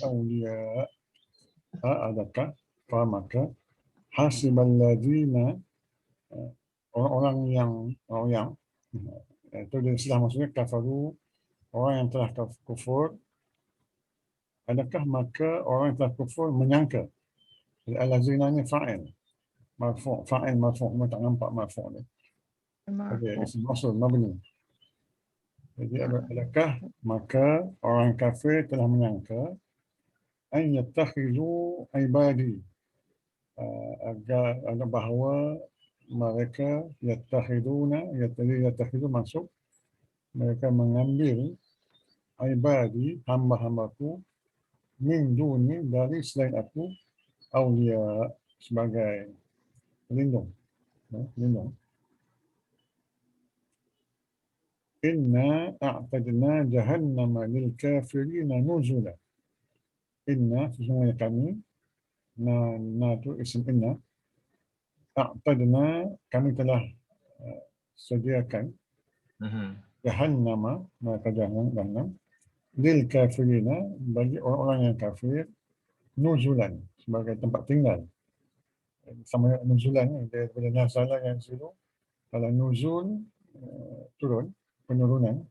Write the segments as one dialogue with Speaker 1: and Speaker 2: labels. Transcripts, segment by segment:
Speaker 1: awliya, adakah maka hasibal ladzina, orang yang itu dia istilah maksudnya kafaru, orang yang telah kufur, adakah maka orang yang telah kufur menyangka. Al-ladzina ni fa'il marfu', tak nampak marfu' ni. Okey, isim mausul mabni. Jadi adakah maka orang kafir telah menyangka an yattakhizu ibadi, agar bahawa mereka yattakhidhu masuk, mereka mengambil ibadi, hamba-hambaku, min duni, dari selain aku, awliya, sebagai pelindung. Inna a'tadna jahannama lil kafirina nuzula. Inna, sesungguhnya kami, na tu isim inna, a'tadna, kami telah sediakan jahannama, maka jahannam, lil kafirina, bagi orang-orang yang kafir, nuzulan, sebagai tempat tinggal. Sama nuzulan, daripada nazala yang situ, kalau nuzul, turun, penurunan,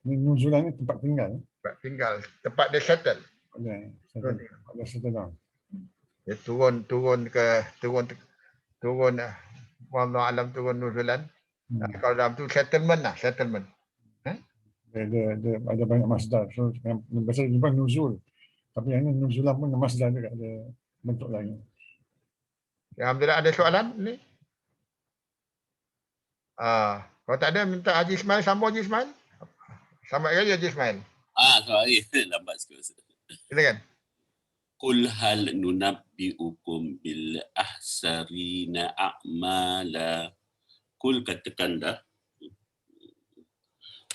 Speaker 1: ini nuzulan ni tempat tinggal.
Speaker 2: Tempat tinggal, tempat dia settle.
Speaker 1: Ada settle down.
Speaker 2: Dia turun wallahu alam, turun nuzulan. Kalau dalam tu settlement.
Speaker 1: Dia ada banyak masdar. So biasa jumpa nuzul. Tapi yang ini nuzulan pun masdar juga, ada bentuk lain.
Speaker 2: Alhamdulillah, ada soalan ni? Kalau tak ada, minta Haji Ismail sambung. Haji Ismail. Selamat hari Haji Ismail.
Speaker 3: Sorry, lambat sikit.
Speaker 2: Silakan.
Speaker 3: Qul hal nunabbi'ukum bil ahsarina a'mala. Qul, katakanlah.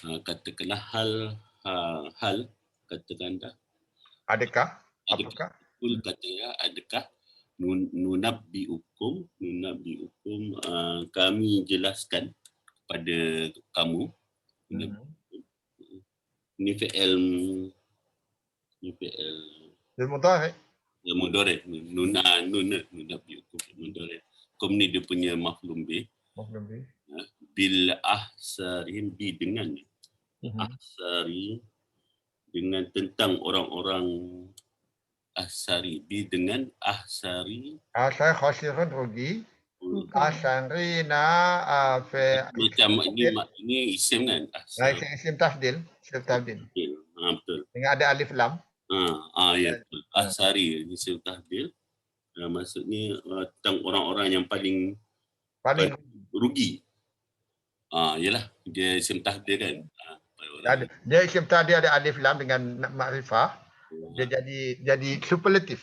Speaker 3: Katakanlah hal, katakanlah.
Speaker 2: Adakah? Apakah?
Speaker 3: Qul, katakanlah, adakah nunabbi'ukum, kami jelaskan kepada kamu. Ini fi'il
Speaker 2: mudhari'.
Speaker 3: Nunabbi'ukum mudhari'. Kum ni dia punya maf'ul bih. Bil ahsarin, bi dengan ahsari, dengan tentang orang-orang ahsari, bi dengan ahsari.
Speaker 2: Ahsari khasirun rugi. Ahsarina
Speaker 3: macam ini isim kan?
Speaker 2: Isim tafdil.
Speaker 3: Betul.
Speaker 2: Dengan ada alif lam.
Speaker 3: Ya betul. Ahsari isim tafdil. Maksudnya tentang orang-orang yang paling rugi. Yalah, dia isim tahdid kan.
Speaker 2: Dia isim tahdid ada alif lam dengan makrifah. Dia jadi superlatif.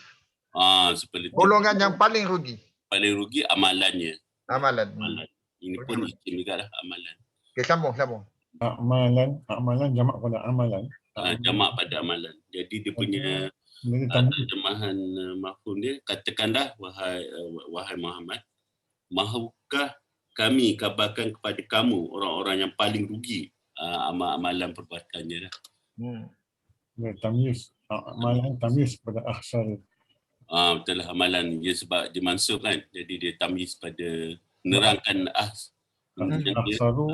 Speaker 3: Superlatif.
Speaker 2: Golongan yang paling rugi.
Speaker 3: Paling rugi amalannya.
Speaker 2: Amalan.
Speaker 3: Ini pun isim juga lah, amalan.
Speaker 2: Okay, sambung.
Speaker 1: Amalan jamak pada amalan.
Speaker 3: Jamak pada amalan. Jadi dia punya terjemahan mafhum dia, katakanlah wahai Muhammad, mahukah kami kabarkan kepada kamu orang-orang yang paling rugi amalan perbuatannya dah.
Speaker 1: Tamyiz, amalan tamyiz pada ahsar.
Speaker 3: Betul lah, amalan dia sebab dia mansub kan. Jadi dia tamyiz pada menerangkan
Speaker 1: ahsaru.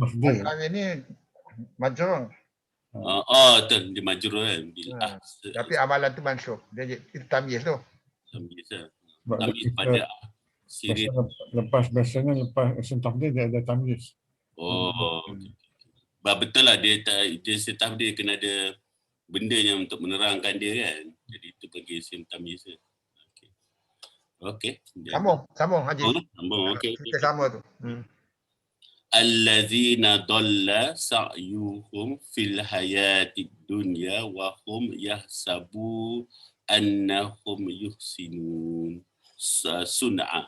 Speaker 2: Ahsar ini majrur.
Speaker 3: Betul, dia majrur kan.
Speaker 2: Tapi amalan tu mansub. Dia itu tamyiz tu.
Speaker 3: Tamyiz lah. Tamyiz pada sirih.
Speaker 1: Biasanya lepas isim tafdil dia ada tamyiz.
Speaker 3: Betul lah, dia isim tafdil kena ada benda yang untuk menerangkan dia kan. Jadi itu bagi isim tamyiz. Okey.
Speaker 2: Sambung Haji.
Speaker 3: Sambung, okey.
Speaker 2: Kita sama tu.
Speaker 3: Allazina dhalla sa'yuhum fil hayatid dunya wa hum yahsabu annahum yuhsinun sun'a.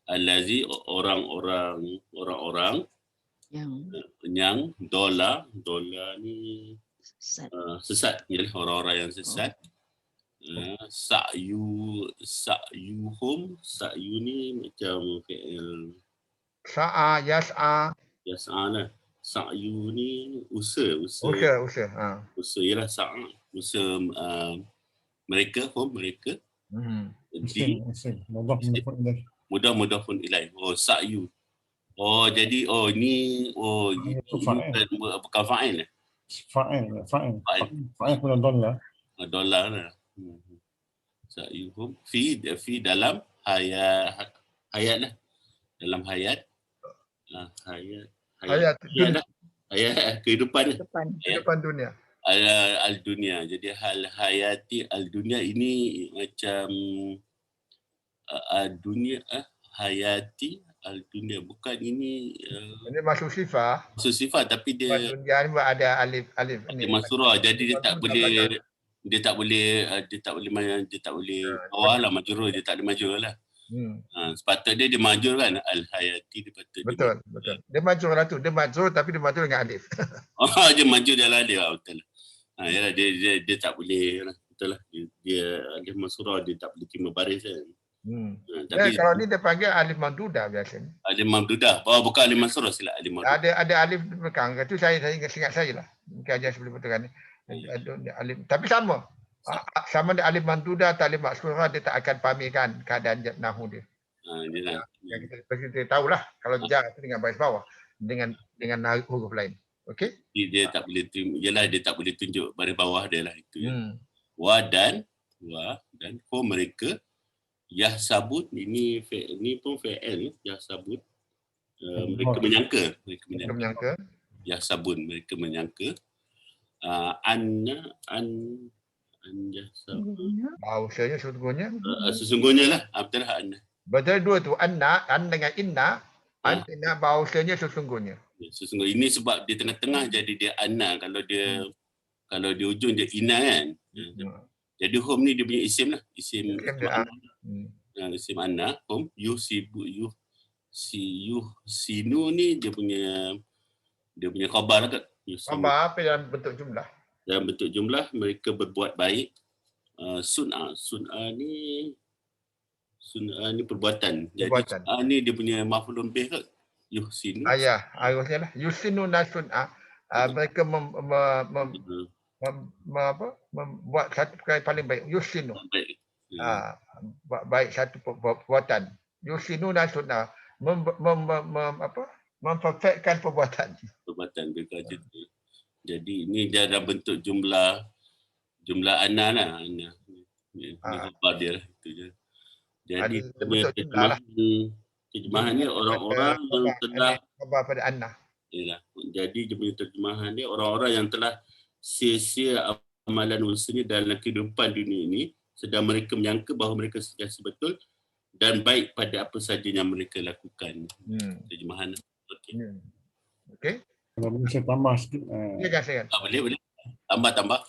Speaker 3: Allazi, orang-orang yang dola ni sesat, ialah orang-orang yang sesat. Sa'yuhum, sa'yu ni macam fi'il
Speaker 2: Yas'a
Speaker 3: lah. Sa'yu ni usaha.
Speaker 2: Usaha.
Speaker 3: Usaha ialah sa'a. mereka, mereka. Di
Speaker 1: isim. Mudhaf ilaih.
Speaker 3: mudhafun ilaih. Oh, sa'yu. Oh, jadi ini
Speaker 1: Itu fa'il.
Speaker 3: bukan fa'il.
Speaker 1: Fa'il.
Speaker 3: Fa'il.
Speaker 1: Fa'il pula dollar.
Speaker 3: Dolar lah. Sa'yuhum fi dalam hayat lah. Dalam hayat.
Speaker 2: Hayat dunia.
Speaker 3: Hayat kehidupan.
Speaker 2: Kehidupan dunia.
Speaker 3: Al-dunia. Jadi hayati al-dunia ini macam al-dunia hayati al-dunia. Bukan ini
Speaker 2: Ini masuk sifat.
Speaker 3: maksud sifat tapi dia
Speaker 2: Dunia ni ada alif
Speaker 3: dia
Speaker 2: ni.
Speaker 3: masurah. Jadi dia tak boleh bawah lah majrur, dia tak boleh majrur lah. Sepatutnya dia majrur kan, al-hayati dia patut.
Speaker 2: Betul. Dia majrur lah tu. Dia majrur tapi dia majrur dengan alif.
Speaker 3: Dia majrur dalam dia, betul lah. Yalah, dia tak boleh lah. Betul lah. Dia alif masurah, dia tak boleh terima baris kan.
Speaker 2: Tapi kalau ni dia panggil alif mamdudah biasanya.
Speaker 3: Alif mamdudah. Bukan alif masurah, silap alif mamdudah.
Speaker 2: Ada alif di belakang. Itu saya ingat saya lah. Kajian sebelum betul kan. Alif. Tapi sama. Sama ada alif mamdudah atau alif maksurah, dia tak akan pamirkan keadaan nahu dia. Yang kita tahulah kalau jar itu dengan baris bawah dengan huruf lain. Okey?
Speaker 3: Dia tak boleh dia tak boleh tunjuk baris bawah dia lah itu. Wa dan mereka yahsabun, ini pun fa'il yahsabun. Mereka menyangka. Yahsabun, mereka menyangka.
Speaker 2: Bahawasanya
Speaker 3: sesungguhnya lah. Betul lah anna.
Speaker 2: Betul dua tu. Anna, dengan inna. Anna bahawasanya sesungguhnya.
Speaker 3: Sesungguhnya. Ini sebab di tengah-tengah jadi dia anna. Kalau di ujung dia inna kan. Jadi hum ni dia punya isim lah. Isim anna. Hum yuhsinu ni dia punya khabar lah kan.
Speaker 2: Khabar apa dalam bentuk jumlah?
Speaker 3: Dalam bentuk jumlah mereka berbuat baik. Sun'a ni perbuatan. Jadi sun'a ni dia punya maf'ulun bih ke? Yuhsinu.
Speaker 2: Harusnya lah. Yuhsinu na sun'a. Mereka membuat satu perkara paling baik. Yuhsinu. Baik satu perbuatan. Yuhsinu na sun'a. Memperfectkan perbuatan
Speaker 3: mereka tu. Jadi ini dalam bentuk jumlah anna lah. Anna. Ini khabar dia lah. Itu je. Jadi terjemahan ni orang-orang yang telah
Speaker 2: khabar pada anna.
Speaker 3: Yalah. Jadi dia punya terjemahan dia orang-orang yang telah sia-sia amalan usahanya dalam kehidupan dunia ini sedang mereka menyangka bahawa mereka sentiasa betul dan baik pada apa saja yang mereka lakukan. Terjemahan.
Speaker 2: Okey.
Speaker 1: Kalau boleh saya tambah sikit.
Speaker 3: Boleh. Tambah.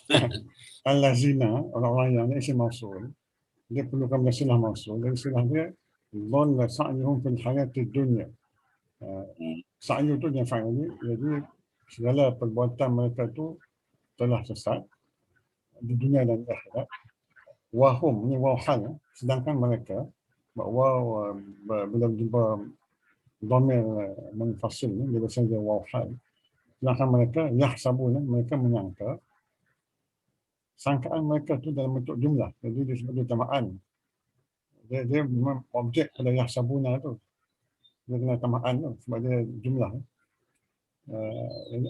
Speaker 1: Al-lazina, orang-orang yang isim mausul, dia perlukan silah mausul. Dan silah dia, dhalla sa'yuhum fil hayatid dunya. Sa'yu tu yang fa'il. Jadi segala perbuatan mereka tu telah sesat di dunia dan akhirat. Wahum, ini wahal. Sedangkan mereka, waw bila jumpa dhamir munfasil ni, dia biasanya dia wahal. Sedangkan mereka yahsabun, mereka menyangka. Sangkaan mereka tu dalam bentuk jumlah. Jadi dia sebagai tamaan. Dia memang objek pada yahsabuna tu. Dia kena tamaan tu sebab dia jumlah.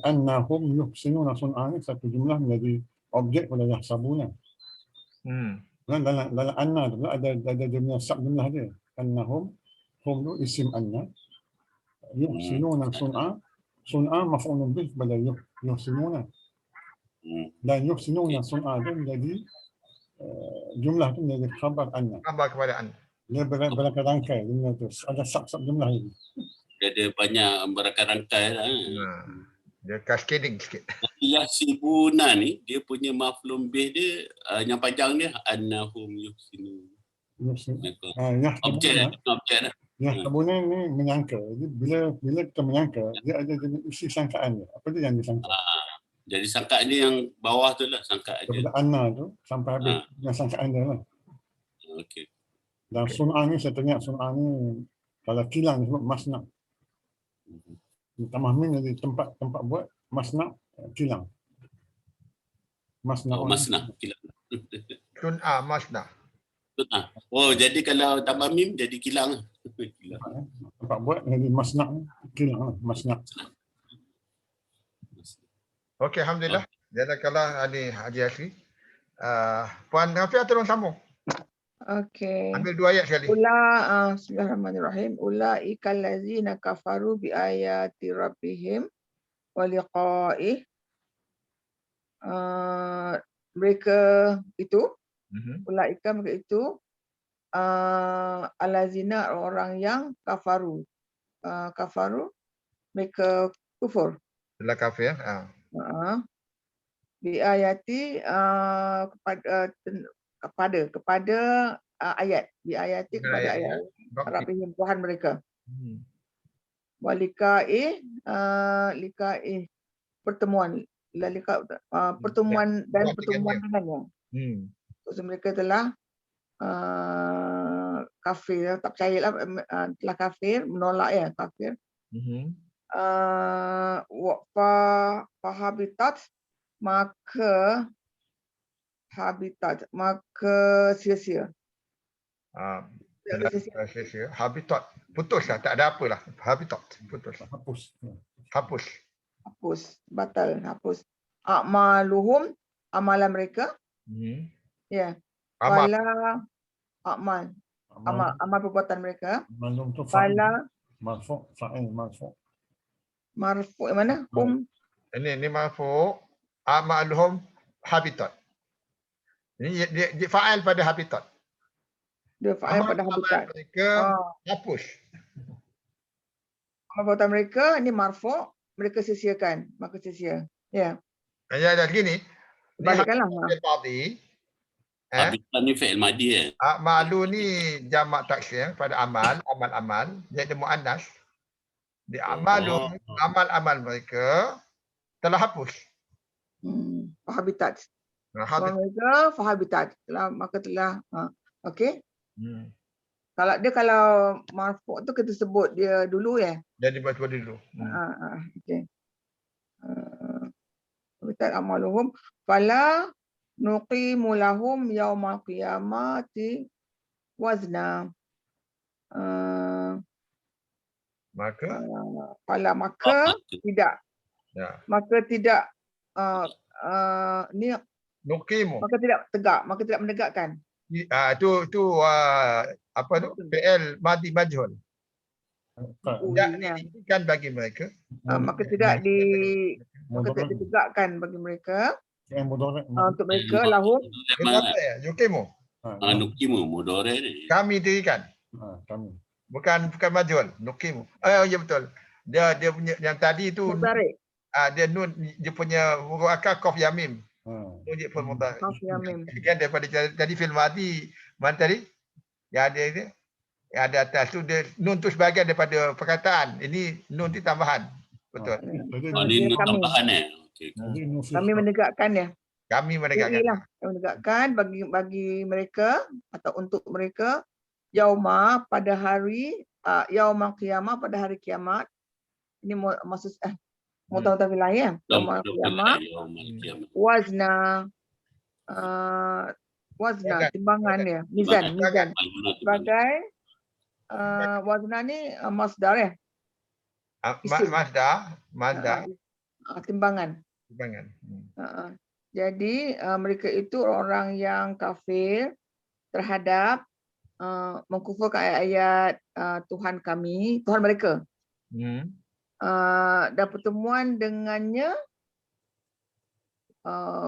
Speaker 1: Annahum yuhsinuna sun'a ni satu jumlah menjadi objek pada yahsabuna. Dalam anna tu ada jumlah sub-jumlah dia. Annahum, hum tu isim anna. Yuhsinuna sun'a maf'ulun bih pada yuhsinuna. Dan yuhsinuna sun'a tu menjadi jumlah tu menjadi khabar anna.
Speaker 2: Khabar kepada anna.
Speaker 1: Dia berangkai-rangkai jumlah tu. Ada sub-sub jumlah ini.
Speaker 3: Dia ada banyak berangkai-rangkai lah.
Speaker 2: Dia cascading sikit.
Speaker 3: Yahsibuna ni dia punya maf'ulun bih dia yang panjang dia annahum yuhsinun. Objek lah.
Speaker 1: Yahsabuna ni menyangka. Jadi bila kita menyangka, dia ada jenis isi sangkaan dia. Apa dia yang disangka?
Speaker 3: Jadi sangkaan dia yang bawah tu lah sangkaan dia.
Speaker 1: Daripada anna tu sampai habis dengan sangkaan dia lah.
Speaker 3: Okey.
Speaker 1: Dan sun'a ni saya teringat sun'a ni kalau kilang disebut masna'. Tambah min jadi tempat buat masna' kilang. Masna'un.
Speaker 3: Masnah. Kilang.
Speaker 2: Sun'a masna.
Speaker 3: Oh, jadi kalau tambah mim jadi kilang. Kilang.
Speaker 1: Nampak buat jadi masna' kilang masna'.
Speaker 2: Okey, alhamdulillah. Jazakallah Ali Haji Asri. Puan Rafia tolong sambung.
Speaker 4: Okey.
Speaker 2: Ambil 2 ayat sekali.
Speaker 4: Bismillahirrahmanirrahim. Ulaikal ladzina kafaru bi ayati rabbihim wa liqa'ih. Mereka itu, ulaika mereka itu alazina orang yang kafaru. Kafaru mereka kufur.
Speaker 2: Itulah kafir.
Speaker 4: Bi ayati kepada ayat. Bi ayati kepada ayat. Rabbihim Tuhan mereka. Walikai pertemuan pertemuan dan pertemuan dengannya. So, mereka telah kafir, tak percayalah, telah kafir, menolak ya kafir. Habitat maka sia-sia.
Speaker 2: Sia-sia. Habitat. Putus lah, tak ada apalah. Habitat. Putus. Hapus.
Speaker 4: Batal, hapus. A'maluhum, amalan mereka. Ya.
Speaker 2: Amal.
Speaker 4: Amal perbuatan mereka.
Speaker 1: Malum tu
Speaker 4: Fala
Speaker 1: fa'il marfu'.
Speaker 4: Marfu' mana?
Speaker 2: Ini marfu'. A'maluhum habitat. Ini dia fa'il pada habitat.
Speaker 4: Dia fa'il pada habitat.
Speaker 2: Mereka hapus.
Speaker 4: Amal perbuatan mereka ini marfu', mereka sia-siakan, maka sia-sia. Ya.
Speaker 2: Ya, gini.
Speaker 4: Balikkanlah.
Speaker 3: Habitat ni fi'il madi
Speaker 2: Malu ni jamak taksir pada amal. Jadi muannas. Di amalu, amal-amal mereka telah hapus.
Speaker 4: Habitat. Mereka habitat maka telah okey. Kalau marfu' tu kita sebut dia dulu ya.
Speaker 2: Jadi baca dulu.
Speaker 4: Okey. Habitat amaluhum fala nuqimu lahum yaumal qiyamati wazna. Maka tidak.
Speaker 2: Ya.
Speaker 4: Maka tidak
Speaker 2: nuqimu.
Speaker 4: Maka tidak tegak, maka tidak menegakkan.
Speaker 2: Tu apa tu? PL madi majhul. Tidak bagi mereka.
Speaker 4: Maka tidak ditegakkan bagi mereka. Untuk mereka lahum.
Speaker 2: Apa ya? Nuqimu.
Speaker 3: Nuqimu mudhari ni.
Speaker 2: Kami dirikan.
Speaker 1: Kami.
Speaker 2: Bukan majhul. Nuqimu. Ya betul. Dia punya yang tadi tu. Dia nun dia punya huruf akar qaf ya mim. Tunjuk pun mudhari.
Speaker 4: Qaf ya mim.
Speaker 2: Kan daripada tadi fil madi mana tadi? Yang ada ini. Yang ada atas tu dia nun tu sebahagian daripada perkataan. Ini nun tu tambahan. Betul.
Speaker 3: Ini nun tambahan okey.
Speaker 4: Kami menegakkan ya.
Speaker 2: Kami menegakkan.
Speaker 4: Menegakkan bagi mereka atau untuk mereka yauma pada hari yaumul qiyamah pada hari kiamat. Ini maksud mutawafil ya. Yaumul qiyamah. Wazna timbangan ya. Mizan. Sebagai wazna ni masdar ya. Masdar. Timbangan. Jadi mereka itu orang yang kafir terhadap mengkufurkan ayat-ayat Tuhan kami, Tuhan mereka. Dan pertemuan dengannya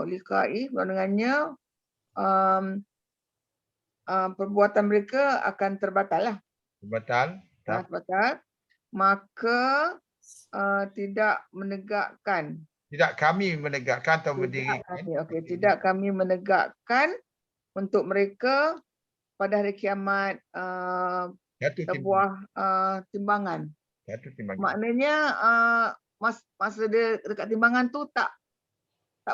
Speaker 4: liqa'i dengannya perbuatan mereka akan terbatal lah. Terbatal. Maka tidak menegakkan.
Speaker 2: Tidak kami menegakkan atau berdirikan.
Speaker 4: Okey, tidak kami menegakkan untuk mereka pada hari kiamat sebuah timbangan. Maknanya masa dia dekat timbangan tu tak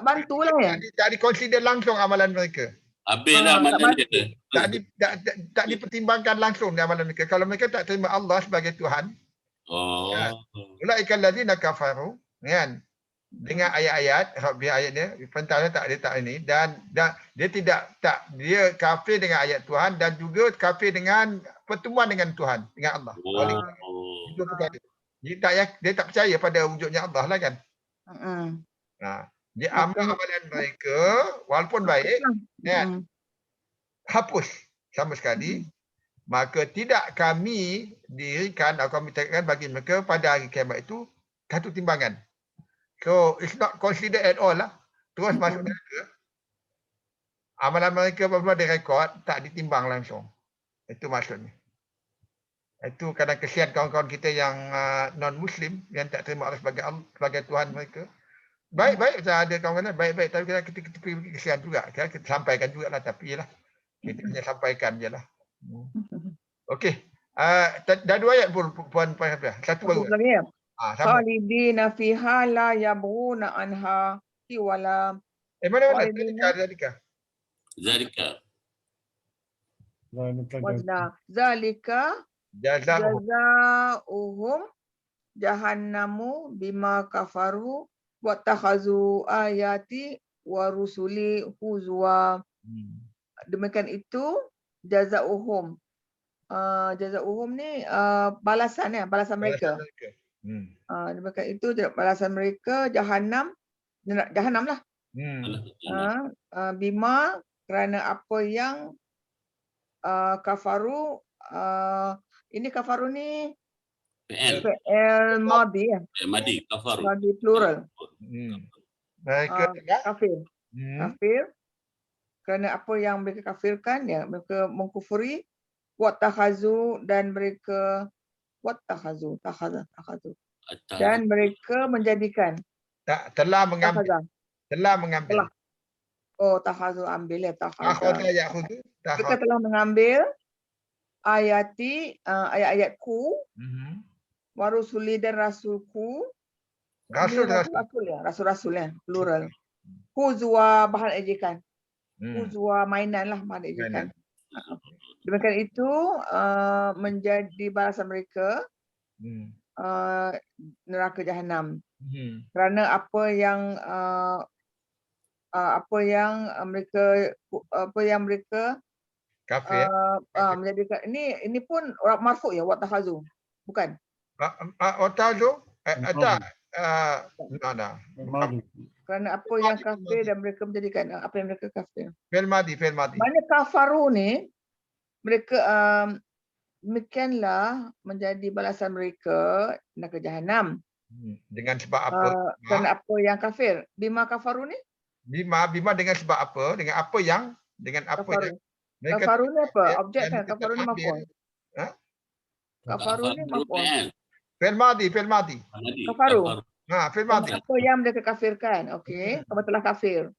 Speaker 4: bantulah ya.
Speaker 2: Tak di-consider langsung amalan mereka.
Speaker 3: Habislah amalan dia.
Speaker 2: Tak dipertimbangkan langsung di amalan mereka. Kalau mereka tak terima Allah sebagai Tuhan. Ulaikal ladzina kafaru, kan? dengan ayat-ayat, Rabbi ayatnya, pentara dia tak ini dan dia dia kafir dengan ayat Tuhan dan juga kafir dengan pertemuan dengan Tuhan, dengan Allah.
Speaker 3: Oh.
Speaker 2: Itu perkara. Dia tak percaya pada wujudnya Allah lah kan. Dia amalan mereka walaupun baik kan, hapus sama sekali, maka tidak kami dirikan atau kami tetapkan bagi mereka pada hari kiamat itu satu timbangan. So it's not considered at all lah. Terus masuk neraka. Amalan mereka apabila direkod tak ditimbang langsung. Itu maksudnya. Itu kadang kesian kawan-kawan kita yang non-Muslim yang tak terima Allah sebagai Tuhan mereka. Baik-baik saya ada kawan-kawan baik-baik tapi kita kesian juga. Kita sampaikan jugalah tapi lah kita hanya sampaikan je lah. Okey. Dah 2 ayat pun puan Hafizah. Satu baru.
Speaker 4: Lagi ya.
Speaker 2: Sama.
Speaker 4: Khalidina fiha la yabghuna anha wala
Speaker 2: Mana
Speaker 4: Khalidina.
Speaker 3: Zalika.
Speaker 4: Wazna zalika jazaohum jahannamu bima kafaru wa takhazu ayati wa rusuli huzwa. Demikian itu jazaohum. Jazaohum ni balasan mereka. Demikian itu balasan mereka jahannam lah. Bima kerana apa yang kafaru, ini kafaru ni PL madi ya.
Speaker 3: Madi kafaru.
Speaker 4: Madi plural.
Speaker 2: Mereka
Speaker 4: Kafir. Kafir kerana apa yang mereka kafirkan ya, mereka mengkufuri wa takhazu dan mereka takhazu dan mereka menjadikan
Speaker 2: telah mengambil.
Speaker 4: Takhazu ambil ya
Speaker 2: Takhazu.
Speaker 4: Mereka telah mengambil ayat-ayatku wa rusuli dan rasulku. Rasul ya plural. Huzwa bahan ejekan. Huzwa mainan lah bahan ejekan. Demikian itu menjadi balasan mereka neraka jahanam. Kerana apa yang mereka
Speaker 2: kafir.
Speaker 4: Menjadikan ini pun marfu ya wa takhazu. Bukan?
Speaker 2: Watazu tak
Speaker 4: Kerana apa yang kafir dan mereka menjadikan apa yang mereka kafir.
Speaker 2: Fi'il madi.
Speaker 4: Mana kafaru ni mereka demikianlah menjadi balasan mereka neraka jahanam.
Speaker 2: Dengan sebab apa?
Speaker 4: Kerana apa yang kafir. Bima kafaru ni?
Speaker 2: Bima dengan sebab apa? Dengan apa yang
Speaker 4: kafaru ni apa? Objek kan? Kafaru ni maf'ul. Kafaru ni maf'ul.
Speaker 2: Fi'il madi.
Speaker 4: Kafaru.
Speaker 2: Fi'il madi.
Speaker 4: Apa yang mereka kafirkan. Okey, kamu telah kafir.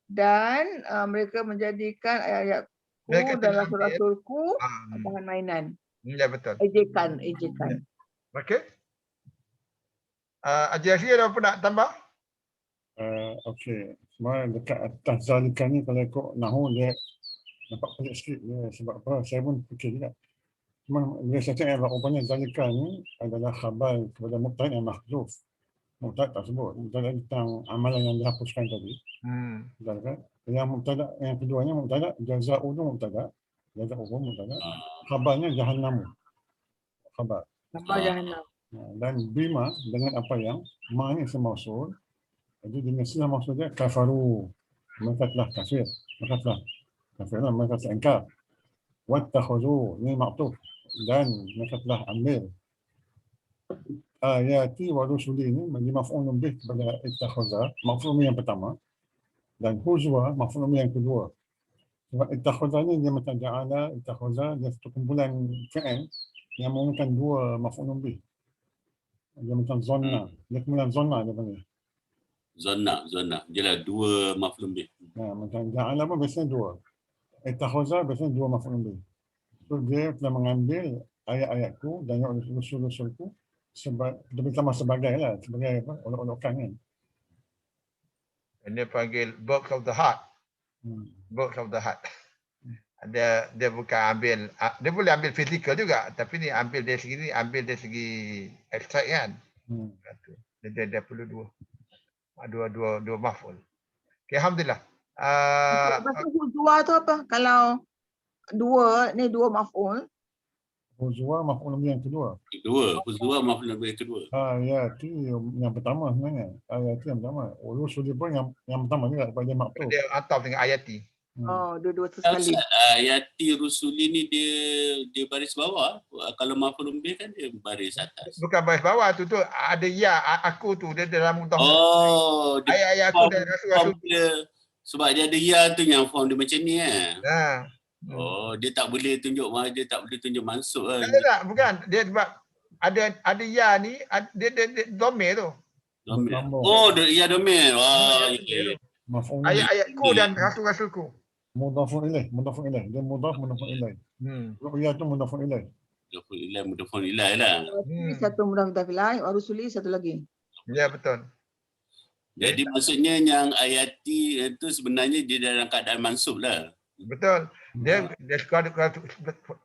Speaker 4: Dan mereka menjadikan ayat-ayatku dan rasul-rasulku bahan mainan.
Speaker 2: Ya betul.
Speaker 4: Ejekan.
Speaker 2: Okey. Haji Asri ada apa nak tambah?
Speaker 1: Okey. Semua dekat atas zalika ni kalau ikut nahu dia nampak pelik sikit dia. Sebab apa? Saya pun fikir juga. Cuma bila saya cakap rupanya zalika ni adalah khabar kepada mubtada yang mahzuf. Mubtada tak sebut. Mubtada tentang amalan yang dihapuskan tadi. Zalika. Yang mubtada yang keduanya mubtada jaza'u tu mubtada. Jaza'u mubtada. Khabarnya jahannamu. Khabar.
Speaker 4: Jahannam.
Speaker 1: Dan bima dengan apa yang ma ni semausul. Jadi dengan silah maksudnya kafaru. Mereka telah kafir. Mereka telah engkar. Wattakhuzu ni maktub. Dan mereka telah ambil ayati wa rusuli ini menjadi maf'ulun bih kepada ittakhuza, maf'ul yang pertama, dan huzwa maf'ul yang kedua. Sebab ittakhuza ni dia macam ja'ala, ittakhuza dia satu kumpulan fi'il yang menggunakan 2 maf'ul bih. Dia macam zonna, dia kumpulan zonna dia panggil.
Speaker 3: Zonna. Jelah 2 maf'ul bih.
Speaker 1: Macam ja'ala pun biasanya 2. Ittakhuza biasanya 2 maf'ul bih. So dia telah mengambil ayat-ayatku dan rasul-rasulku terutama sebagai olok-olokan kan.
Speaker 2: Dia panggil box of the heart. Box of the heart. Dia bukan ambil, dia boleh ambil fizikal juga, tapi ni ambil dari segi ekstrak kan. Dia perlu 2. Dua maf'ul. Okey, alhamdulillah.
Speaker 4: Lepas tu huzwa tu apa? Kalau dua maf'ul.
Speaker 1: Huzwa maf'ul yang kedua.
Speaker 3: Kedua, huzwa maf'ul yang kedua.
Speaker 1: Ayati yang pertama sebenarnya. Ayati yang pertama. Rusuli pun yang pertama juga pada maktub.
Speaker 2: Dia ataf dengan ayati.
Speaker 4: Oh, dua-dua tu
Speaker 3: Ustaz,
Speaker 4: sekali.
Speaker 3: Yati Rusuli ni dia baris bawah. Kalau maf'ul bih kan dia baris atas.
Speaker 2: Bukan baris bawah tu ada ya aku tu dia dalam mudhaf.
Speaker 3: Oh, dia
Speaker 2: Ayat-ayat aku dan rasul-rasul.
Speaker 3: Sebab dia ada ya tu yang form dia macam ni
Speaker 2: Nah.
Speaker 3: Oh, dia tak boleh tunjuk mansub kan.
Speaker 2: Tak, bukan. Dia sebab ada ya ni dia domir tu.
Speaker 3: Domir. Oh, ya domir. Wah,
Speaker 2: Ya,
Speaker 1: Maf'ul
Speaker 2: ayat-ayatku dan rasul-rasulku.
Speaker 1: mudhafun ilaih. Dia mudhafun ilaih. Ru'ya tu mudhafun ilaih.
Speaker 3: Mudafun ilaih lah.
Speaker 4: Satu mudhaf ilaih, wa rusuli satu lagi.
Speaker 2: Ya, betul.
Speaker 3: Jadi maksudnya yang ayati itu sebenarnya dia dalam keadaan mansub lah.
Speaker 2: Betul. Dia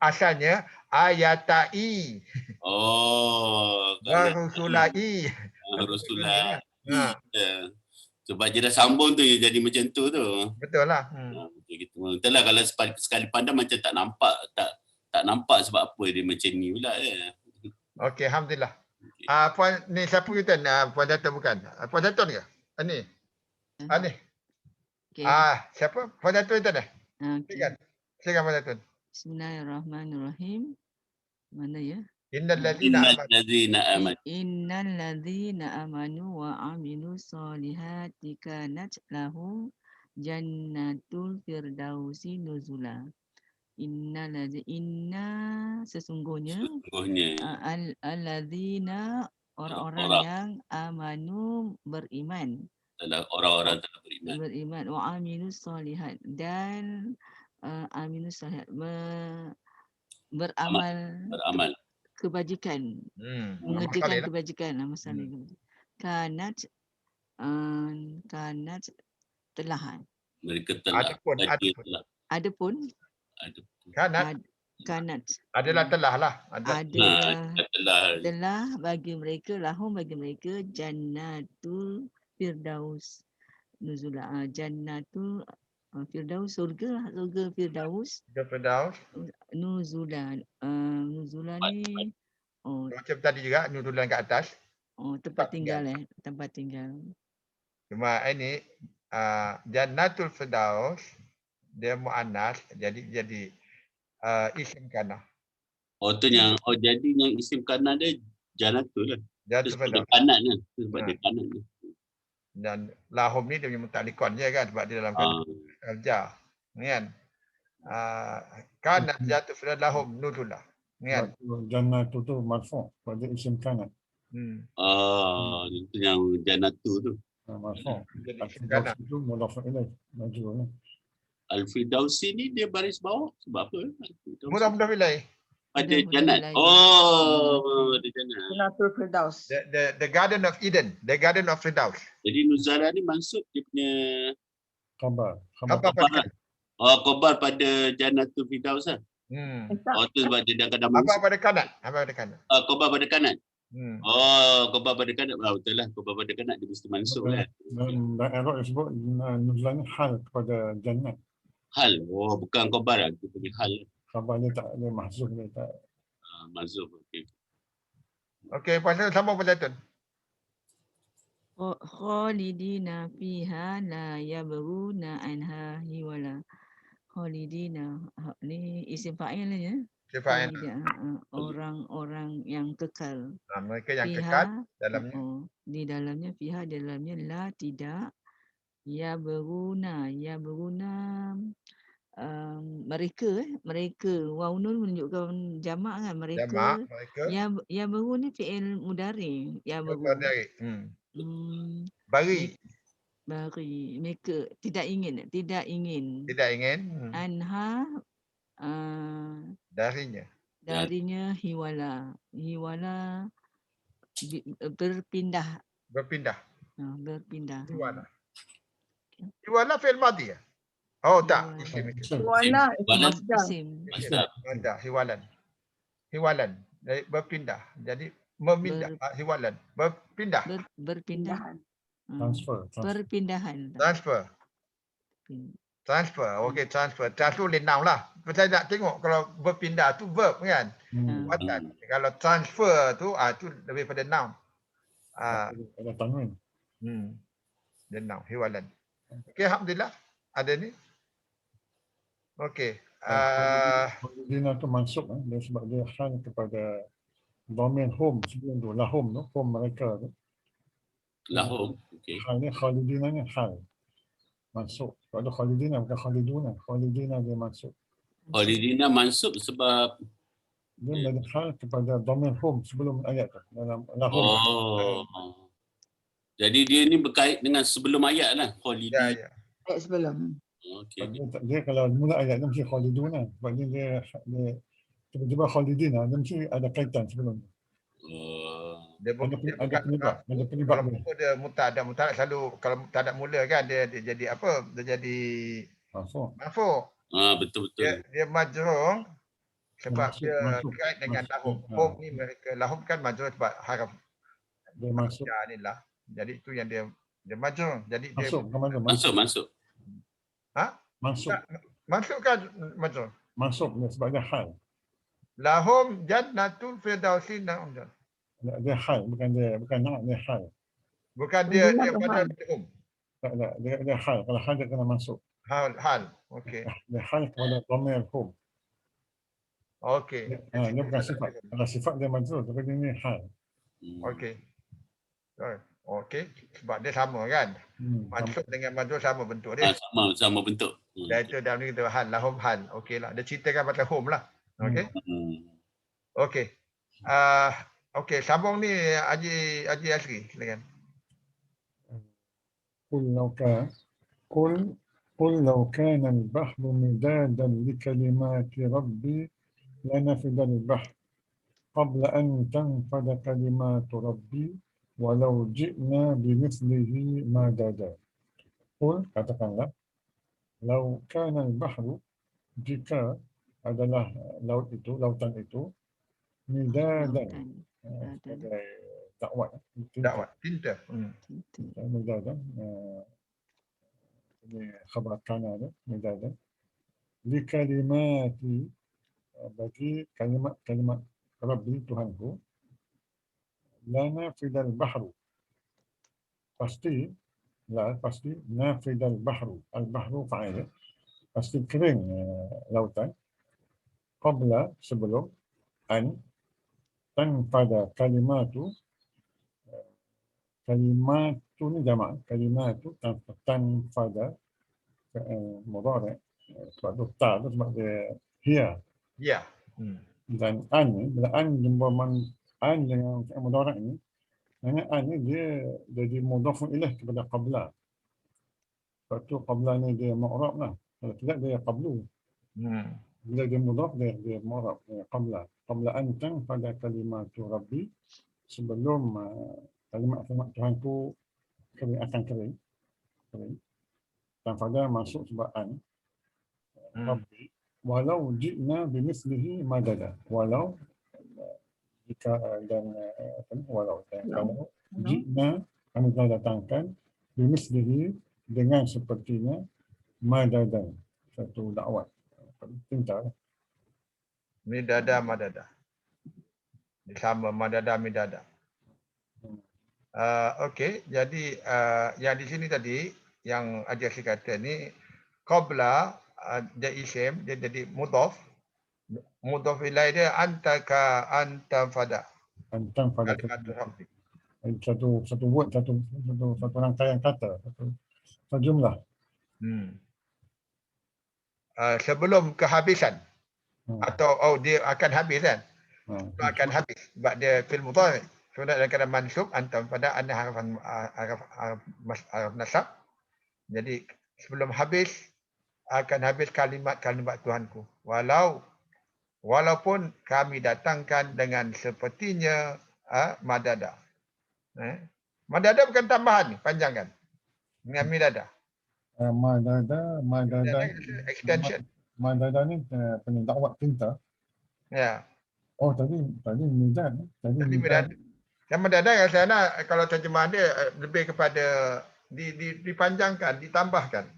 Speaker 2: asalnya ayatai.
Speaker 3: Oh,
Speaker 2: Rasulai.
Speaker 3: Rasulullah.
Speaker 2: Ha.
Speaker 3: Sebab dia dah sambung tu jadi macam tu.
Speaker 2: Betul lah.
Speaker 3: Macam gitu. Betul lah kalau sekali pandang macam tak nampak sebab apa dia macam ni pula
Speaker 2: Okey, alhamdulillah. Puan ni siapa kita? Puan Dato' bukan? Puan Dato' ke? Ni. Ni.
Speaker 5: Okay.
Speaker 2: Siapa? Puan Dato' itu dah.
Speaker 5: Okay.
Speaker 2: Silakan Puan Dato'.
Speaker 5: Bismillahirrahmanirrahim. Mana ya?
Speaker 2: Innal
Speaker 5: ladzina amanu wa amilu solihati kanat lahum jannatul firdausi nuzula. Inna sesungguhnya alladzina orang-orang yang amanu beriman.
Speaker 3: Orang-orang telah
Speaker 5: Beriman wa amilu solihat dan amilu solihat beramal kebajikan, mengerjakan kebajikan kanat telah
Speaker 3: mereka telah
Speaker 5: adapun kanat
Speaker 2: adalah telah lah
Speaker 5: telah bagi mereka jannatul firdaus nuzula jannatul firdaus surga firdaus nuzula ni
Speaker 2: macam tadi juga nuzulan kat atas
Speaker 5: tempat tinggal
Speaker 2: cuma ini jannatul firdaus dia muannas jadi isim kana.
Speaker 3: Jadi yang isim kana dia jannatul lah.
Speaker 2: Jannatul firdaus.
Speaker 3: Kanan kan. Sebab dia kanan ni.
Speaker 2: Dan lahum ni dia punya muta'alliqan je kan sebab dia dalam kerja. Ni kan. Kana jannatul firdaus lahum nuzula. Ni kan.
Speaker 1: Jannatul tu marfu' pada isim kana.
Speaker 3: Itu yang jannatul tu.
Speaker 1: Marfu'. Al-Firdausi tu mudhaf ilaih. Majrur.
Speaker 3: Al-Firdausi ni dia baris bawah sebab apa?
Speaker 2: Mudhaf ilaih.
Speaker 3: Ada jannat. Ada jannat.
Speaker 4: Jannatul Firdaus.
Speaker 2: The Garden of Eden, the Garden of Firdaus.
Speaker 3: Jadi Nuzala ni maksud dia punya
Speaker 1: khabar.
Speaker 3: Khabar pada Jannatul Firdaus lah. Tu sebab dia dah kadang
Speaker 2: apa pada kanan?
Speaker 3: Khabar pada kanan. Khabar pada kanan. Betul lah. Khabar pada kanan dia mesti mansub lah.
Speaker 1: Dan Arab sebut nuzulnya hal kepada jannat.
Speaker 3: Hal. Bukan khabar lah. Dia punya hal.
Speaker 1: Khabar dia tak ada mahzuf dia tak.
Speaker 3: Mahzuf. Okey.
Speaker 2: Okey, pasal sama Puan Dato'.
Speaker 5: Khalidina fiha la yabghuna anha hiwala. Khalidina ni isim fa'il ya.
Speaker 2: Fa'il.
Speaker 5: Orang-orang yang kekal.
Speaker 2: Mereka yang kekal dalamnya.
Speaker 5: Di dalamnya fiha dalamnya la tidak yabghuna mereka waw nun menunjukkan jamak kan mereka yabghun ni fi'il mudhari yabghun bagi mereka tidak ingin anha darinya hiwala berpindah
Speaker 2: hiwala fi'il madhi ya. Tak, isim. Hiwalan. Berpindah. Jadi memindah. Hiwalan. Berpindah.
Speaker 1: Transfer.
Speaker 5: Perpindahan.
Speaker 2: Transfer. Transfer. Okey, transfer. Transfer boleh noun lah. Saya nak tengok kalau berpindah tu verb kan. Perbuatan. Kalau transfer tu tu lebih pada noun.
Speaker 1: Ada tanwin.
Speaker 2: Dia noun, hewalan. Okey, alhamdulillah. Ada ni. Okey.
Speaker 1: Khalidina tu masuk dia sebab dia hal kepada domain home sebelum tu. Lahum tu, home mereka tu.
Speaker 3: Lahum. Okey.
Speaker 1: Hal ni Khalidina ni hal. Masuk. Sebab tu Khalidina bukan Khaliduna. Khalidina dia masuk.
Speaker 3: Khalidina mansub sebab
Speaker 1: Dia menjadi hal kepada domain home sebelum ayat tu. Dalam lahum.
Speaker 3: Jadi dia ni berkait dengan sebelum ayat lah. Khalidina.
Speaker 2: Ya.
Speaker 4: Ayat sebelum.
Speaker 3: Okey.
Speaker 1: Dia kalau mula ayat dia mesti Khaliduna. Sebab dia tiba-tiba Khalidina dia mesti ada kaitan sebelum tu.
Speaker 2: Dia
Speaker 1: Ada penyebab
Speaker 2: kalau
Speaker 1: dia.
Speaker 2: mula dia mutada selalu kalau mutada mula kan dia jadi apa? Dia jadi marfu'.
Speaker 3: Betul.
Speaker 2: Dia majrur sebab
Speaker 1: Masuk,
Speaker 2: dia
Speaker 1: masuk,
Speaker 2: terkait dengan
Speaker 1: masuk.
Speaker 2: lahum. Hum ni mereka lahum kan majrur sebab haraf
Speaker 1: Dia masuk.
Speaker 2: ya ni lah. Jadi itu yang dia majrur. Jadi dia
Speaker 1: Masuk ke mana?
Speaker 3: Masuk.
Speaker 2: Ha?
Speaker 1: Masuk.
Speaker 2: Masuk kan majrur.
Speaker 1: Masuk dia sebab dia hal.
Speaker 2: Lahum jannatul firdausi na'am.
Speaker 1: Dia hal bukan nak dia hal.
Speaker 2: Bukan dia pada hum.
Speaker 1: Tak, dia hal. Kalau hal dia kena masuk.
Speaker 2: Hal. Okey.
Speaker 1: Dia hal kepada domain home.
Speaker 2: Okey.
Speaker 1: Dia bukan sifat. Kalau sifat dia majrur tapi dia ni hal.
Speaker 2: Okey. Okey. Sebab dia sama kan? Mansub dengan majrur sama bentuk dia.
Speaker 3: Sama bentuk.
Speaker 2: Dan itu dalam ni kita hal, lahum hal. Okey lah. Dia ceritakan pasal home lah. Okey. Okey. Okey, sambung ni Haji Asri, silakan.
Speaker 1: قل لو كان البحر مدادا لكلمات ربي لنفد البحر قبل أن تنفد كلمات ربي ولو جئنا بمثله مددا. قل katakanlah لو كان البحر jika adalah lautan itu midadan sebagai dakwat
Speaker 2: tinta.
Speaker 1: midadan ini khabar kana ada midadan li kalimati bagi kalimat Rabbi Tuhanku lana fidal bahru pasti nafidal bahru al-bahru fa'il pasti kering lautan qabla sebelum an tanfada kalimatu ni jamak kalimatu tanfada mudhari sebab tu ta tu sebab dia hiya
Speaker 2: Ya.
Speaker 1: dan an bila an jumpa an dengan mudhari ni maknanya an ni dia jadi mudhaf ilaih kepada qabla sebab tu qabla ni dia mu'rab lah kalau tidak dia qablu bila dia mudhaf dia mu'rab qabla an tanfada kalimatu rabbi sebelum kalimat Tuhanku akan kering tanfada masuk sebab an rabbi walau ji'na bimislihi madada walau jika dan walau kalau ji'na kami telah datangkan bimislihi dengan sepertinya madadan satu dakwat tinta
Speaker 2: Midada madada. Sama madada midada. Okey, jadi yang di sini tadi yang Haji Asri kata ni qabla dia isim dia jadi mudhaf ilaih dia anta fada
Speaker 1: satu word satu rangkaian kata satu jumlah
Speaker 2: sebelum kehabisan atau dia akan habis kan akan habis sebab dia fil mudhari sebenarnya dalam keadaan mansub antam pada anna harf nasab jadi sebelum habis akan habis kalimat-kalimat Tuhanku walaupun kami datangkan dengan sepertinya madada madada bukan tambahan panjangkan dengan midada
Speaker 1: madada
Speaker 2: extension
Speaker 1: madada ni punya dakwat tinta
Speaker 2: ya
Speaker 1: tadi midad
Speaker 2: tadi midad Yang mendadak kat sana kalau terjemah dia lebih kepada dipanjangkan, ditambahkan.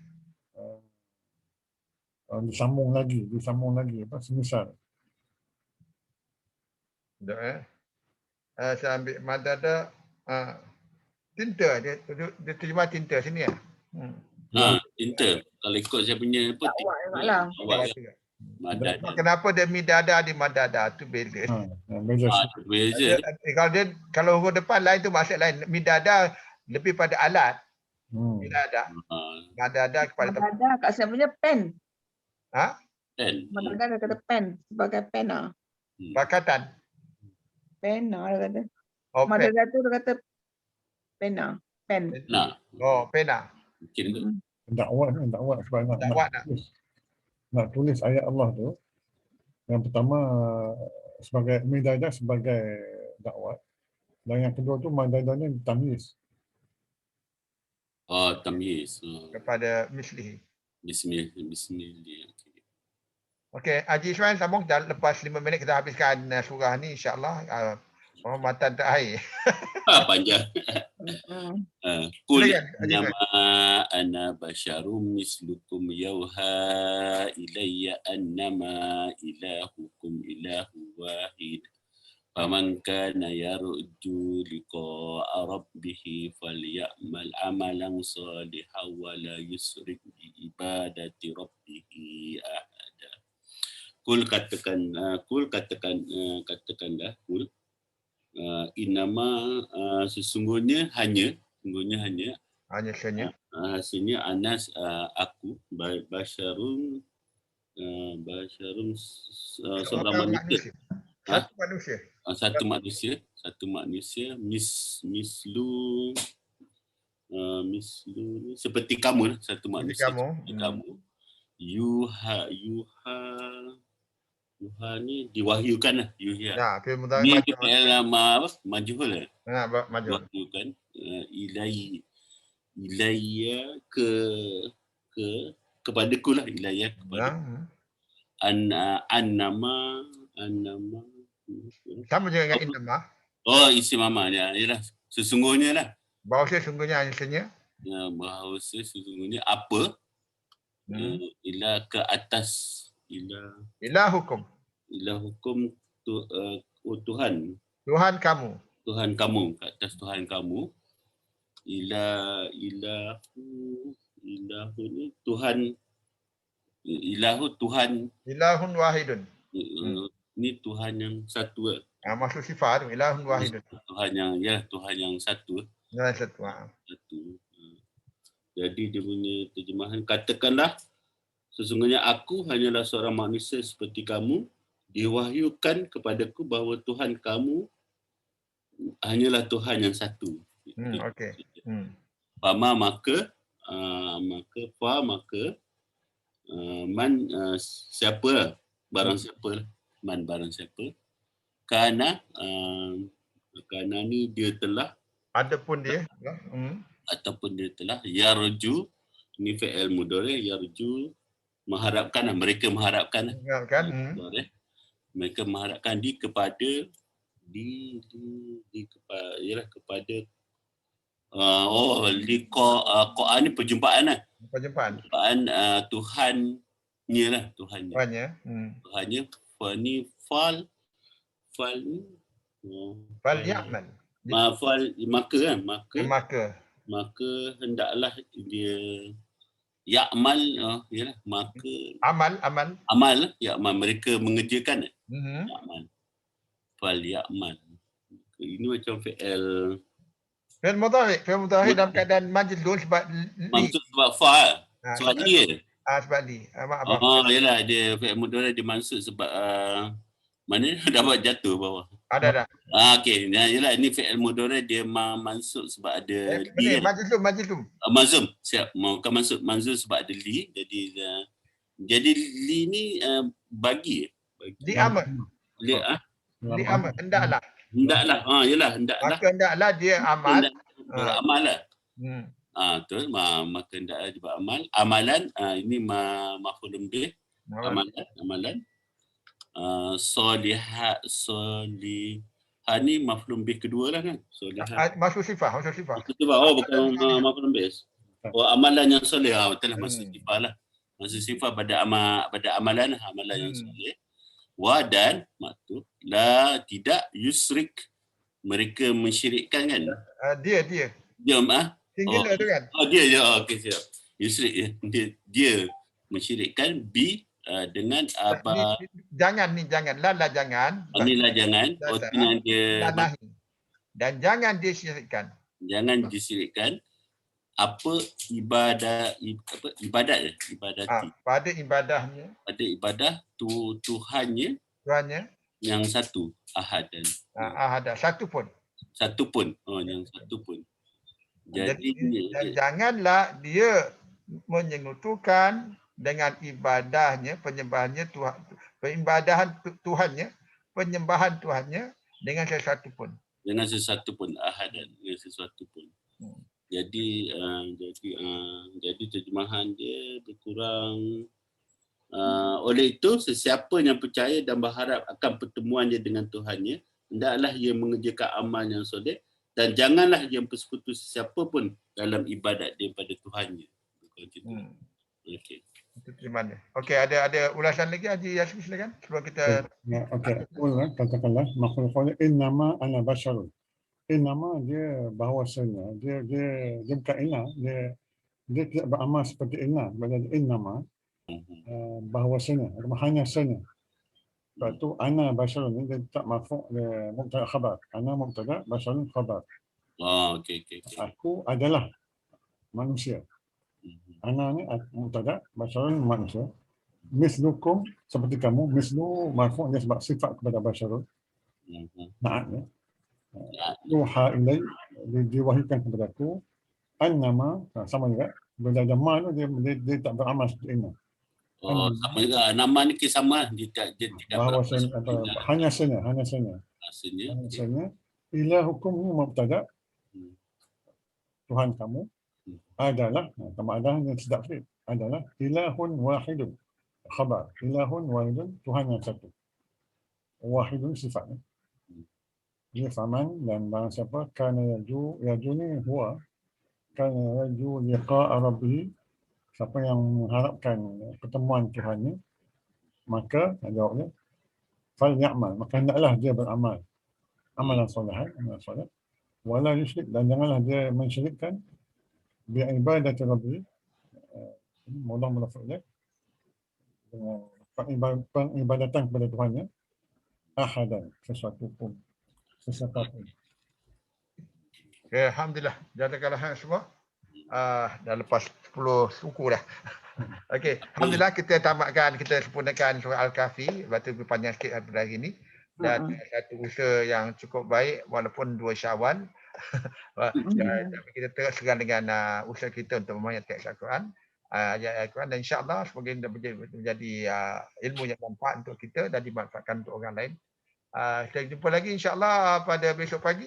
Speaker 1: Disambung lagi apa semisal.
Speaker 2: Sekejap saya ambil madada tinta dia terjemah tinta sini ya.
Speaker 3: Tinta. Kalau ikut saya punya apa
Speaker 4: Dakwah lah.
Speaker 3: Madada.
Speaker 2: Kenapa dia midada di madada tu beza.
Speaker 1: Beza.
Speaker 3: Beza.
Speaker 2: Kalau huruf depan lain tu maksud lain. Midada lebih pada alat. Midada. Madada kepada tempat.
Speaker 4: Madada kat saya punya pen.
Speaker 3: Pen.
Speaker 4: Madada dia kata pen sebagai pena.
Speaker 2: Pakatan.
Speaker 4: Pena dia kata.
Speaker 2: Oh, pen.
Speaker 4: Madada tu dia kata pena. Pen.
Speaker 2: Oh, pena.
Speaker 3: Mungkin
Speaker 1: Dakwah sebab nak tulis ayat Allah tu. Yang pertama sebagai midada sebagai dakwah. Dan yang kedua tu madadanya tamyiz.
Speaker 3: tamyiz.
Speaker 2: Kepada mislihi.
Speaker 3: Bismillah.
Speaker 2: Okey, Haji Ismail sambung dah lepas 5 minit kita habiskan surah ni insya-Allah. Penghormatan terakhir.
Speaker 3: Panjang. Qul innama ana basyarum mislukum yauha ilayya annama ilahukum ilahu wahid. Faman kana yarju liqa'a rabbih falyamal amalan salihan wa la yusrik bi ibadati rabbih ahada. Katakanlah inama sesungguhnya hanya hasilnya anas aku basyarun seorang manusia. Satu manusia mislu seperti kamu, satu manusia seperti kamu. Yuha ni diwahyukan lah. Yuha. Ni fi'il majhul lah. Wahyukan ilayya kepadaku lah, ilayya kepada annama
Speaker 2: sama juga dengan innama.
Speaker 3: Isim mama dia. Yalah, sesungguhnya lah.
Speaker 2: Bahawa sesungguhnya
Speaker 3: bahawa sesungguhnya apa ila ke atas
Speaker 2: ilahukum
Speaker 3: Tuhan
Speaker 2: kamu
Speaker 3: ke atas Tuhan kamu ilahu ni Tuhan
Speaker 2: ilahun wahidun.
Speaker 3: Ni Tuhan yang satu.
Speaker 2: Maksud sifat ilahun wahidun.
Speaker 3: Tuhan yang satu. Satu. Jadi dia punya terjemahan, katakanlah sesungguhnya aku hanyalah seorang manusia seperti kamu, diwahyukan kepadaku bahawa Tuhan kamu hanyalah Tuhan yang satu.
Speaker 2: Okey.
Speaker 3: Fama maka man siapa barang siapa karena ni dia telah
Speaker 2: ataupun dia
Speaker 3: telah yarju, ni fi'il mudhari, yarju mengharapkan, mereka mengharapkan mereka mengharapkan kepada liqa ni perjumpaan lah. Perjumpaan Tuhannya lah, Tuhannya. Ni fal
Speaker 2: ya'mal.
Speaker 3: Maka hendaklah dia ya'mal, maka amal ya'mal, mereka mengerjakan. Ya'mal. Fal ya'mal. Ini macam fi'il
Speaker 2: mudhari dalam keadaan majzul sebab
Speaker 3: maksud sebab fa sebab dia.
Speaker 2: Sebab li.
Speaker 3: Yalah, dia fi'il mudhari dia maksud sebab mana dapat jatuh bawah.
Speaker 2: Ada.
Speaker 3: Okey. Yalah, ini fi'il mudhari dia mansub sebab ada li. Mazlum. Siap. Bukan mansub sebab ada li. Jadi li ni bagi.
Speaker 2: Li amal.
Speaker 3: Li amal. Hendaklah. Yalah, hendaklah.
Speaker 2: Maka hendaklah dia amal.
Speaker 3: Beramal lah. Betul. Maka hendaklah dia beramal. Amalan, ini maf'ulun bih. Amalan. Solihan ni maf'ul bih kedua lah kan. Solihat.
Speaker 2: Masuk sifat.
Speaker 3: Maksud sifat. Oh, bukan maf'ul bih. Oh, amalan yang soleh. Betul lah maksud sifat lah. Maksud sifat pada amalan yang soleh. Wa dan maksud la tidak yusrik, mereka mensyirikkan kan.
Speaker 2: Dia singular tu kan.
Speaker 3: Dia je. Okey, siap. Yusrik dia mensyirikkan bi dengan apa.
Speaker 2: Jangan. Lala jangan.
Speaker 3: Inilah jangan. Dengan dia
Speaker 2: dan jangan disyirikkan.
Speaker 3: Jangan disyirikkan apa ibadat
Speaker 2: pada ibadahnya.
Speaker 3: Pada ibadah Tuhannya yang satu, ahadan.
Speaker 2: Ahad, satu pun.
Speaker 3: Yang satu pun.
Speaker 2: Jadi dan janganlah dia menyentuhkan dengan ibadahnya, penyembahan Tuhannya dengan sesuatu pun.
Speaker 3: Ahadan, dengan sesuatu pun. Jadi terjemahan dia berkurang. Oleh itu, sesiapa yang percaya dan berharap akan pertemuannya dengan Tuhannya, hendaklah ia mengerjakan amal yang soleh dan janganlah ia bersekutu sesiapa pun dalam ibadat dia pada Tuhannya. Okey.
Speaker 2: Itu terjemahannya. Okey, ada ulasan lagi Haji Yasmin, silakan. Sebelum kita
Speaker 1: katakanlah makhluk qawli innama ana basyarun. Innama dia bahawasanya dia bukan inna, dia tidak beramal seperti inna. Innama bahawasanya, hanya sanya. Lepas tu ana basyarun ni dia tak mafuk dia mubtada khabar. Ana mubtada, basyarun khabar.
Speaker 3: Okey.
Speaker 1: Aku adalah manusia. Ana ni mubtada, basyarun manusia. Mislukum seperti kamu, mislu mafuk dia sebab sifat kepada basyarun. Na'at ya. Yuha ilai, diwahyukan kepadaku annama, sama juga bila ada ma tu dia tak beramal seperti ini.
Speaker 3: Sama juga nama ni sama dia tidak
Speaker 1: bahawasanya hanya sanya ilahukum ni mubtada, Tuhan kamu adalah, sama ada yang tidak fit, adalah ilahun wahidun, khabar ilahun wahidun, Tuhan yang satu, wahidun sifatnya. Dia faman dan barang siapa kana yaju ni huwa kana yaju liqa'a rabbih, siapa yang mengharapkan pertemuan Tuhannya, maka jawabnya fal ya'mal, maka hendaklah dia beramal amalan soleh, wala yusyrik, dan janganlah dia mensyirikkan bi ibadati rabbih, mula-mula fi'il dengan pengibadatan kepada Tuhannya, ahadan, sesuatu pun.
Speaker 2: Alhamdulillah, jazakallah khair semua. Dah lepas 10 suku dah. Okey, alhamdulillah kita tamatkan, kita sempurnakan surah Al-Kahfi. Lepas tu lebih panjang sikit daripada hari ini. Dan satu usaha yang cukup baik walaupun 2 Syawal. Kita teruskan dengan usaha kita untuk memahami teks Al-Quran, ayat Al-Quran, dan insya-Allah semoga menjadi ilmu yang bermanfaat untuk kita dan dimanfaatkan untuk orang lain. Kita jumpa lagi insya-Allah pada besok pagi.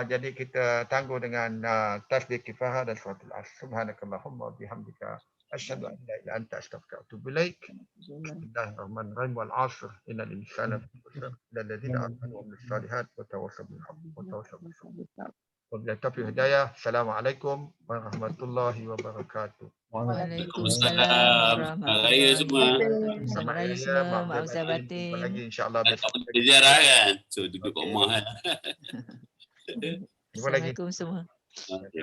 Speaker 2: Jadi kita tangguh dengan tasbih kifarah dan suratul Asr. Subhanakallahumma wa bihamdika asyhadu an la ilaha illa anta astaghfiruka wa atubu ilaik. Bismillahirrahmanirrahim. Wal 'ashr innal insana lafi khusr illa alladziina aamanu wa 'amilus shalihaat wa tawassaw bil haqqi wa tawassaw bis sabr. Wabillahi taufiq hidayah. Assalamualaikum warahmatullahi wabarakatuh.
Speaker 5: Waalaikumsalam
Speaker 3: Raya semua.
Speaker 5: Selamat raya semua. Maaf zahir batin.
Speaker 2: Jumpa lagi insya-Allah besok.
Speaker 3: Ziarah kan. So duduk kat rumah kan.
Speaker 2: Jumpa lagi.
Speaker 5: Assalamualaikum semua.
Speaker 3: Okay.